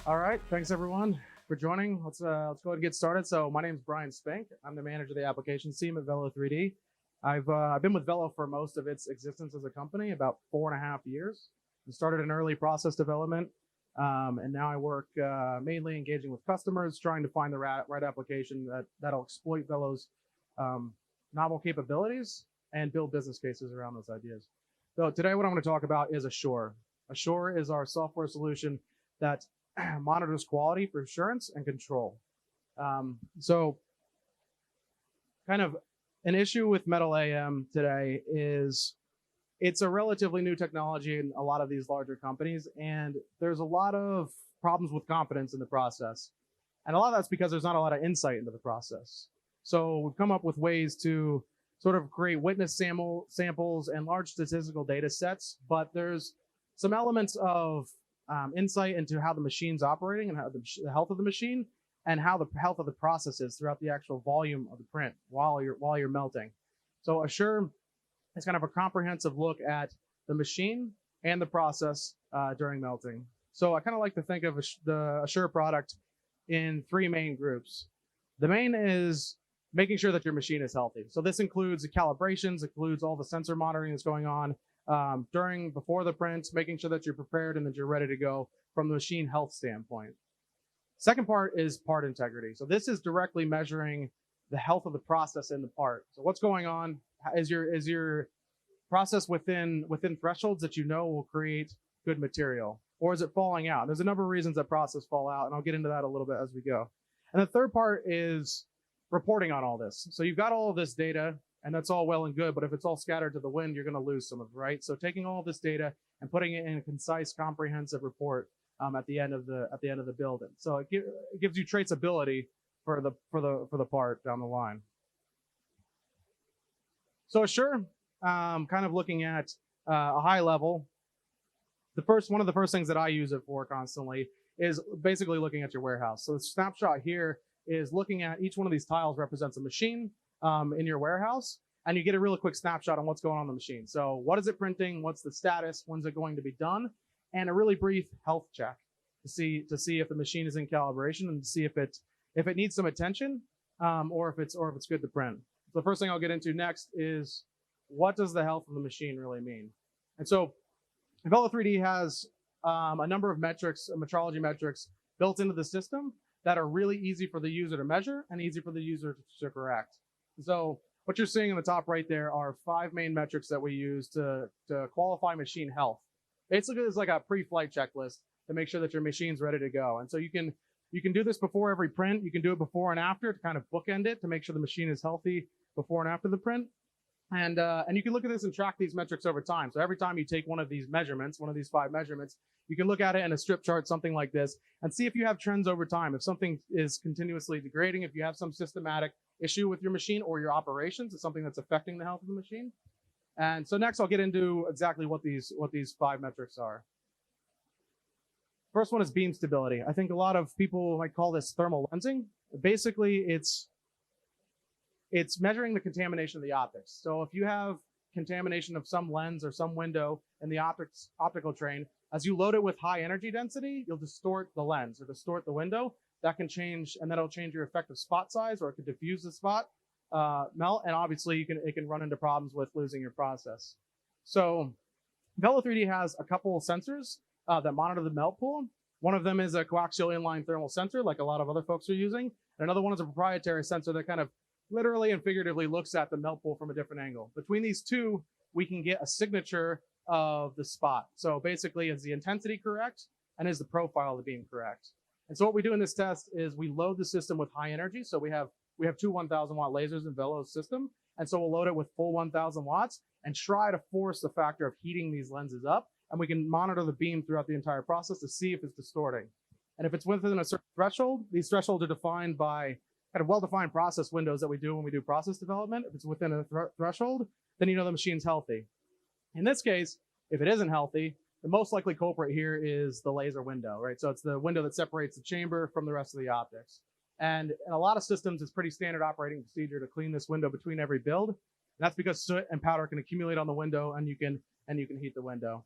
All right, thanks everyone for joining. Let's go ahead and get started. So my name is Brian Spink. I'm the manager of the applications team at VELO3D. I've been with Velo for most of its existence as a company, about 4.5 years. I started in early process development, and now I work mainly engaging with customers, trying to find the right application that'll exploit Velo's novel capabilities and build business cases around those ideas. So today what I'm going to talk about is Assure. Assure is our software solution that monitors quality for assurance and control. So kind of an issue with Metal AM today is it's a relatively new technology in a lot of these larger companies, and there's a lot of problems with confidence in the process. And a lot of that's because there's not a lot of insight into the process. So we've come up with ways to sort of create witness samples and large statistical data sets, but there's some elements of insight into how the machine's operating and how the health of the machine and how the health of the process is throughout the actual volume of the print while you're melting. So Assure is kind of a comprehensive look at the machine and the process during melting. So I kind of like to think of the Assure product in 3 main groups. The main is making sure that your machine is healthy. So this includes the calibrations, includes all the sensor monitoring that's going on before the print, making sure that you're prepared and that you're ready to go from the machine health standpoint. Second part is part integrity. So this is directly measuring the health of the process in the part. So what's going on? Is your process within thresholds that you know will create good material? Or is it falling out? There's a number of reasons that process fall out, and I'll get into that a little bit as we go. And the third part is reporting on all this. So you've got all of this data, and that's all well and good, but if it's all scattered to the wind, you're going to lose some of it, right? So taking all of this data and putting it in a concise, comprehensive report at the end of the build. So it gives you traceability for the part down the line. So Assure, kind of looking at a high level, one of the first things that I use it for constantly is basically looking at your warehouse. So the snapshot here is looking at each one of these tiles represents a machine in your warehouse, and you get a really quick snapshot on what's going on in the machine. So what is it printing? What's the status? When's it going to be done? And a really brief health check to see if the machine is in calibration and to see if it needs some attention or if it's good to print. So the first thing I'll get into next is what does the health of the machine really mean? And so VELO3D has a number of metrics, metrology metrics built into the system that are really easy for the user to measure and easy for the user to correct. So what you're seeing in the top right there are 5 main metrics that we use to qualify machine health. Basically, it's like a pre-flight checklist to make sure that your machine's ready to go. And so you can do this before every print. You can do it before and after to kind of bookend it to make sure the machine is healthy before and after the print. And you can look at this and track these metrics over time. So every time you take one of these measurements, one of these 5 measurements, you can look at it in a strip chart, something like this, and see if you have trends over time. If something is continuously degrading, if you have some systematic issue with your machine or your operations, it's something that's affecting the health of the machine. And so next I'll get into exactly what these 5 metrics are. First one is beam stability. I think a lot of people might call this thermal lensing. Basically, it's measuring the contamination of the optics. So if you have contamination of some lens or some window in the optical train, as you load it with high energy density, you'll distort the lens or distort the window. That can change, and that'll change your effective spot size, or it could diffuse the spot, melt, and obviously it can run into problems with losing your process. So VELO3D has a couple of sensors that monitor the melt pool. One of them is a coaxial inline thermal sensor, like a lot of other folks are using. And another one is a proprietary sensor that kind of literally and figuratively looks at the melt pool from a different angle. Between these two, we can get a signature of the spot. So basically, is the intensity correct? And is the profile of the beam correct? And so what we do in this test is we load the system with high energy. So we have 2 1,000 watt lasers in Velo's system. And so we'll load it with full 1,000 watts and try to force the factor of heating these lenses up. And we can monitor the beam throughout the entire process to see if it's distorting. And if it's within a certain threshold, these thresholds are defined by kind of well-defined process windows that we do when we do process development. If it's within a threshold, then you know the machine's healthy. In this case, if it isn't healthy, the most likely culprit here is the laser window, right? So it's the window that separates the chamber from the rest of the optics. And in a lot of systems, it's pretty standard operating procedure to clean this window between every build. And that's because soot and powder can accumulate on the window, and you can heat the window.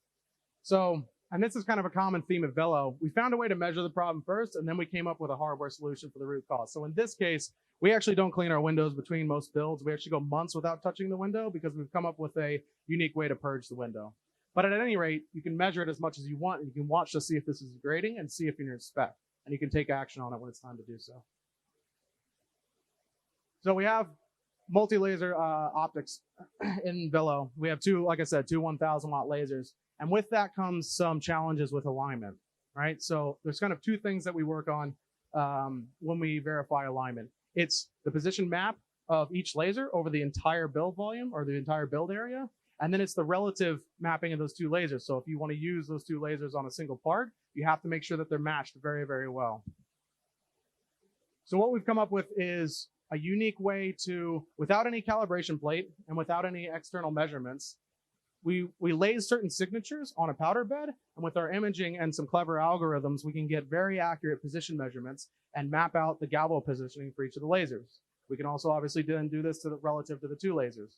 So And this is kind of a common theme of Velo. We found a way to measure the problem first, and then we came up with a hardware solution for the root cause. So in this case, we actually don't clean our windows between most builds. We actually go months without touching the window because we've come up with a unique way to purge the window. But at any rate, you can measure it as much as you want, and you can watch to see if this is degrading and see if you're in spec. And you can take action on it when it's time to do so. So we have multi-laser optics in Velo. We have two, like I said, two 1,000 watt lasers. And with that comes some challenges with alignment, right? So there's kind of two things that we work on when we verify alignment. It's the position map of each laser over the entire build volume or the entire build area. And then it's the relative mapping of those two lasers. So if you want to use those two lasers on a single part, you have to make sure that they're matched very, very well. So what we've come up with is a unique way to, without any calibration plate and without any external measurements, we lay certain signatures on a powder bed, and with our imaging and some clever algorithms, we can get very accurate position measurements and map out the galvo positioning for each of the lasers. We can also obviously then do this relative to the two lasers.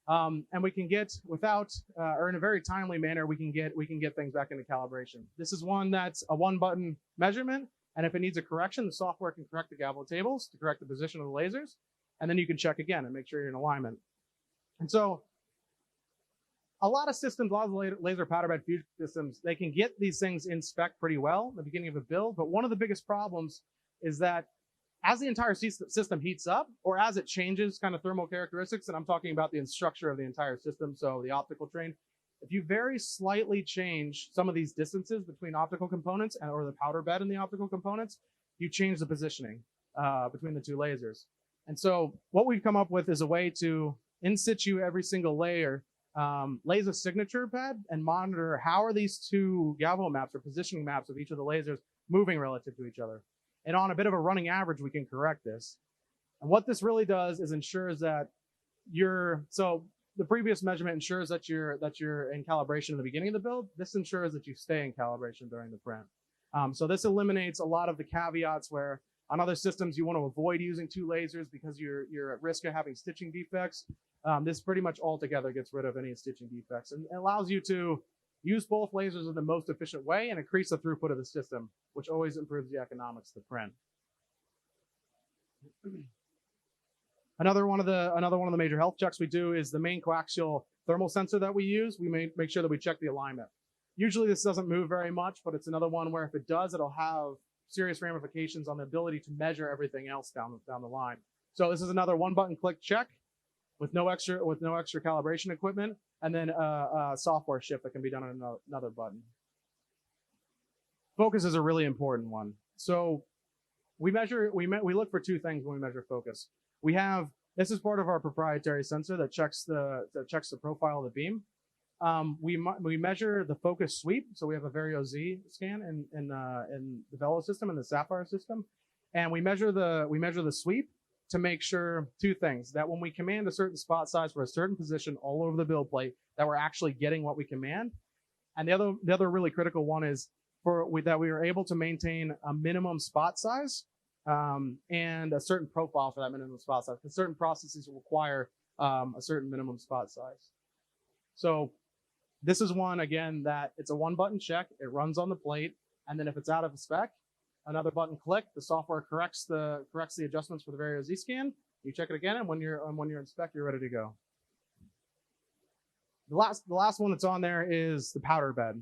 And we can get or in a very timely manner, we can get things back into calibration. This is one that's a one-button measurement, and if it needs a correction, the software can correct the galvo tables to correct the position of the lasers, and then you can check again and make sure you're in alignment. And so, a lot of systems, a lot of laser powder bed fusion systems, they can get these things in spec pretty well at the beginning of a build, but one of the biggest problems is that as the entire system heats up, or as it changes kind of thermal characteristics, and I'm talking about the structure of the entire system, so the optical train, if you very slightly change some of these distances between optical components or the powder bed and the optical components, you change the positioning between the two lasers. And so what we've come up with is a way to in situ every single layer, lays a signature pad and monitor how are these two galvo maps or positioning maps of each of the lasers moving relative to each other. And on a bit of a running average, we can correct this. And what this really does is ensures that so the previous measurement ensures that you're in calibration at the beginning of the build. This ensures that you stay in calibration during the print. So this eliminates a lot of the caveats where on other systems you want to avoid using two lasers because you're at risk of having stitching defects. This pretty much altogether gets rid of any stitching defects and allows you to use both lasers in the most efficient way and increase the throughput of the system, which always improves the economics of the print. Another one of the major health checks we do is the main coaxial thermal sensor that we use. We make sure that we check the alignment. Usually this doesn't move very much, but it's another one where if it does, it'll have serious ramifications on the ability to measure everything else down the line. So this is another one-button click check with no extra calibration equipment, and then a software shift that can be done on another button. Focus is a really important one. So we look for two things when we measure focus. This is part of our proprietary sensor that checks the profile of the beam. We measure the focus sweep. So we have a Vario Z scan in the Velo system and the Sapphire system, and we measure the sweep to make sure two things: that when we command a certain spot size for a certain position all over the build plate, that we're actually getting what we command. And the other really critical one is that we are able to maintain a minimum spot size and a certain profile for that minimum spot size, because certain processes require a certain minimum spot size. So this is one, again, that it's a one-button check. It runs on the plate, and then if it's out of spec, another button click, the software corrects the adjustments for the Vario Z scan. You check it again, and when you're in spec, you're ready to go. The last one that's on there is the powder bed.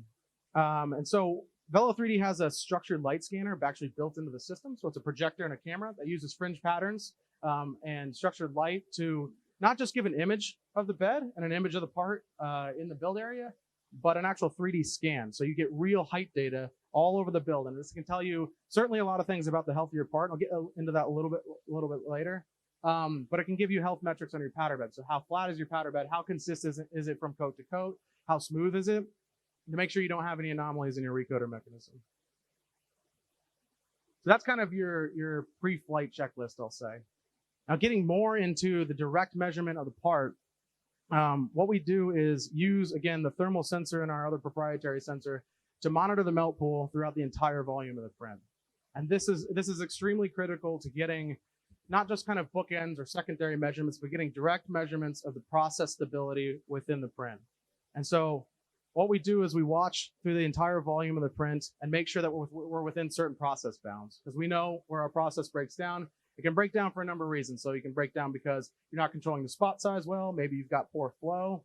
And so Velo3D has a structured light scanner actually built into the system. So it's a projector and a camera that uses fringe patterns and structured light to not just give an image of the bed and an image of the part in the build area, but an actual 3D scan. So you get real height data all over the build. And this can tell you certainly a lot of things about the health of your part. I'll get into that a little bit later. But it can give you health metrics on your powder bed. So how flat is your powder bed? How consistent is it from coat to coat? How smooth is it? To make sure you don't have any anomalies in your recoder mechanism. So that's kind of your pre-flight checklist, I'll say. Now, getting more into the direct measurement of the part, what we do is use, again, the thermal sensor and our other proprietary sensor to monitor the melt pool throughout the entire volume of the print. And this is extremely critical to getting not just kind of bookends or secondary measurements, but getting direct measurements of the process stability within the print. And so what we do is we watch through the entire volume of the print and make sure that we're within certain process bounds, because we know where our process breaks down. It can break down for a number of reasons. So you can break down because you're not controlling the spot size well. Maybe you've got poor flow.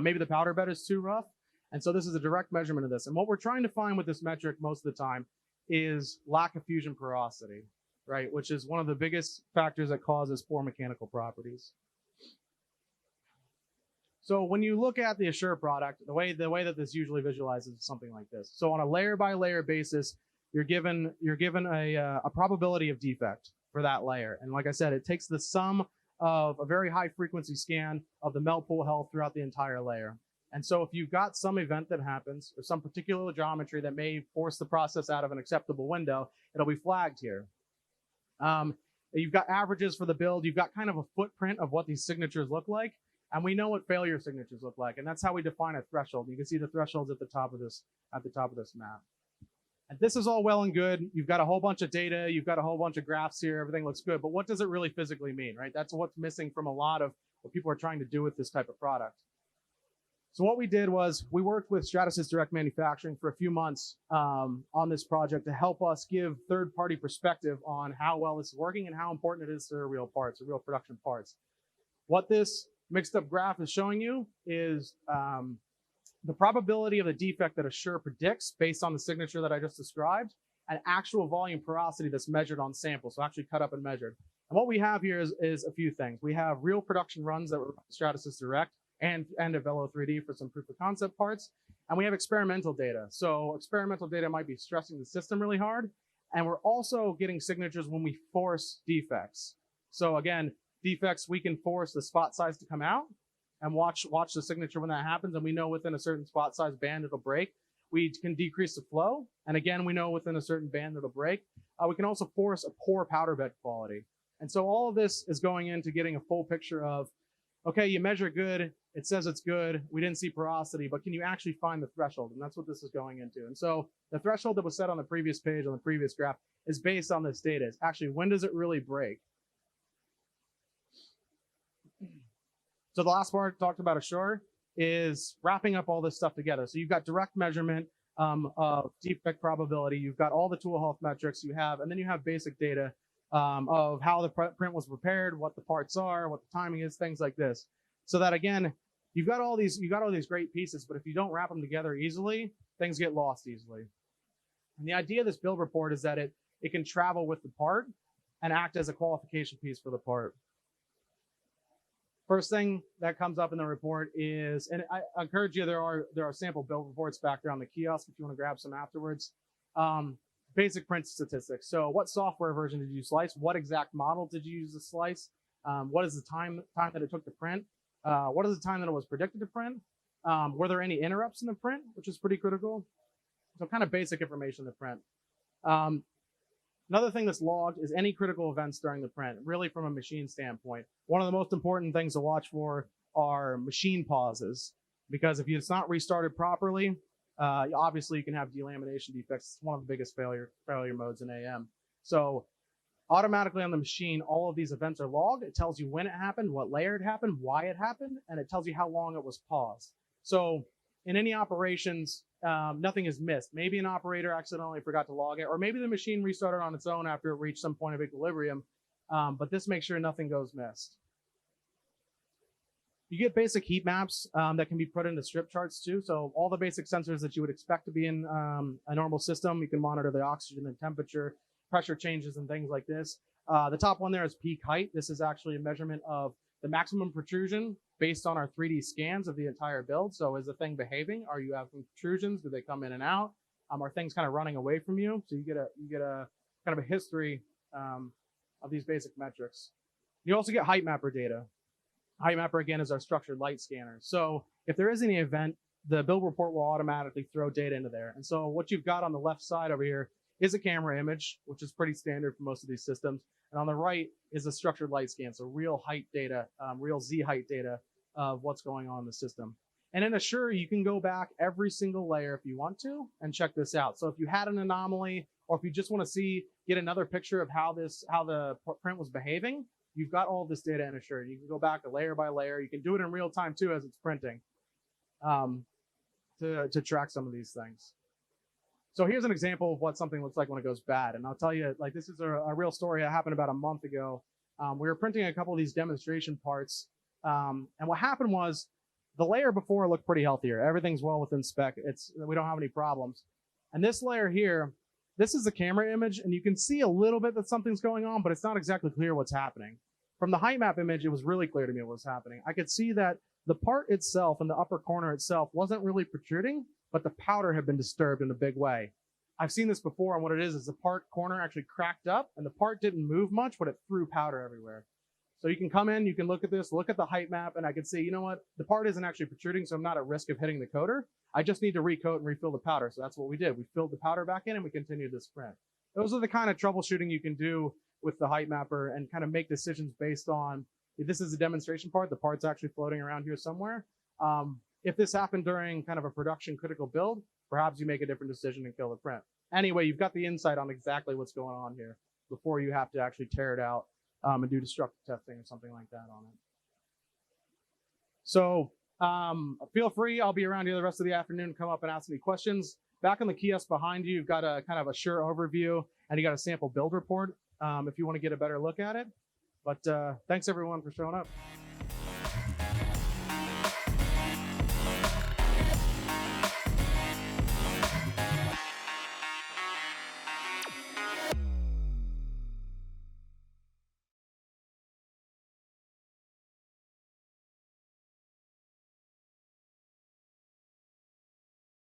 Maybe the powder bed is too rough. And so this is a direct measurement of this. And what we're trying to find with this metric most of the time is lack of fusion porosity, right? Which is one of the biggest factors that causes poor mechanical properties. So when you look at the Assure product, the way that this usually visualizes is something like this. So on a layer by layer basis, you're given a probability of defect for that layer. And like I said, it takes the sum of a very high frequency scan of the melt pool health throughout the entire layer. And so if you've got some event that happens or some particular geometry that may force the process out of an acceptable window, it'll be flagged here. You've got averages for the build. You've got kind of a footprint of what these signatures look like. And we know what failure signatures look like. And that's how we define a threshold. You can see the thresholds at the top of this map. And this is all well and good. You've got a whole bunch of data. You've got a whole bunch of graphs here. Everything looks good. But what does it really physically mean, right? That's what's missing from a lot of what people are trying to do with this type of product. So what we did was we worked with Stratasys Direct Manufacturing for a few months on this project to help us give third-party perspective on how well this is working and how important it is to real parts, real production parts. What this mixed up graph is showing you is the probability of the defect that Assure predicts based on the signature that I just described, and actual volume porosity that's measured on sample, so actually cut up and measured. And what we have here is a few things. We have real production runs that were Stratasys Direct and a VELO3D for some proof of concept parts. And we have experimental data. So experimental data might be stressing the system really hard. And we're also getting signatures when we force defects. So again, defects, we can force the spot size to come out and watch the signature when that happens. And we know within a certain spot size band, it'll break. We can decrease the flow. And again, we know within a certain band, it'll break. We can also force a poor powder bed quality. And so all of this is going into getting a full picture of, okay, you measure good, it says it's good, we didn't see porosity, but can you actually find the threshold? And that's what this is going into. And so the threshold that was set on the previous page, on the previous graph, is based on this data. It's actually, when does it really break? So the last part talked about Assure is wrapping up all this stuff together. So you've got direct measurement of defect probability, you've got all the tool health metrics you have, and then you have basic data of how the print was prepared, what the parts are, what the timing is, things like this. So that again, you've got all these great pieces, but if you don't wrap them together easily, things get lost easily. And the idea of this build report is that it can travel with the part and act as a qualification piece for the part. First thing that comes up in the report is, and I encourage you, there are sample build reports back there on the kiosk if you want to grab some afterwards. Basic print statistics. So what software version did you slice? What exact model did you use to slice? What is the time that it took to print? What is the time that it was predicted to print? Were there any interrupts in the print, which is pretty critical? So kind of basic information to print. Another thing that's logged is any critical events during the print, really from a machine standpoint. One of the most important things to watch for are machine pauses, because if it's not restarted properly, obviously you can have delamination defects. It's one of the biggest failure modes in AM. So automatically on the machine, all of these events are logged. It tells you when it happened, what layer it happened, why it happened, and it tells you how long it was paused. So in any operations, nothing is missed. Maybe an operator accidentally forgot to log it, or maybe the machine restarted on its own after it reached some point of equilibrium, but this makes sure nothing goes missed. You get basic heat maps that can be put into strip charts too. So all the basic sensors that you would expect to be in a normal system, you can monitor the oxygen and temperature, pressure changes and things like this. The top one there is peak height. This is actually a measurement of the maximum protrusion based on our 3D scans of the entire build. So is the thing behaving? Are you having protrusions? Do they come in and out? Are things kind of running away from you? So you get a kind of a history of these basic metrics. You also get height mapper data. Height mapper, again, is our structured light scanner. So if there is any event, the build report will automatically throw data into there. And so what you've got on the left side over here is a camera image, which is pretty standard for most of these systems. And on the right is a structured light scan, so real height data, real Z height data of what's going on in the system. And in Assure, you can go back every single layer if you want to and check this out. So if you had an anomaly, or if you just want to get another picture of how the print was behaving, you've got all this data in Assure. You can go back layer by layer. You can do it in real time too as it's printing. to track some of these things. So here's an example of what something looks like when it goes bad. And I'll tell you, like, this is a real story that happened about a month ago. We were printing a couple of these demonstration parts. And what happened was the layer before looked pretty healthier. Everything's well within spec. We don't have any problems. And this layer here, this is the camera image, and you can see a little bit that something's going on, but it's not exactly clear what's happening. From the height map image, it was really clear to me what was happening. I could see that the part itself in the upper corner itself wasn't really protruding, but the powder had been disturbed in a big way. I've seen this before, and what it is the part corner actually cracked up, and the part didn't move much, but it threw powder everywhere. So you can come in, you can look at this, look at the height map, and I can see, you know what, the part isn't actually protruding, so I'm not at risk of hitting the coater. I just need to recoat and refill the powder. So that's what we did. We filled the powder back in, and we continued the sprint. Those are the kind of troubleshooting you can do with the height mapper and kind of make decisions based on, if this is a demonstration part, the part's actually floating around here somewhere. If this happened during kind of a production critical build, perhaps you make a different decision and kill the print. Anyway, you've got the insight on exactly what's going on here before you have to actually tear it out and do destructive testing or something like that on it. So feel free, I'll be around here the rest of the afternoon, come up and ask me questions. Back on the kiosk behind you, you've got a kind of a sure overview, and you got a sample build report if you want to get a better look at it. But thanks everyone for showing up.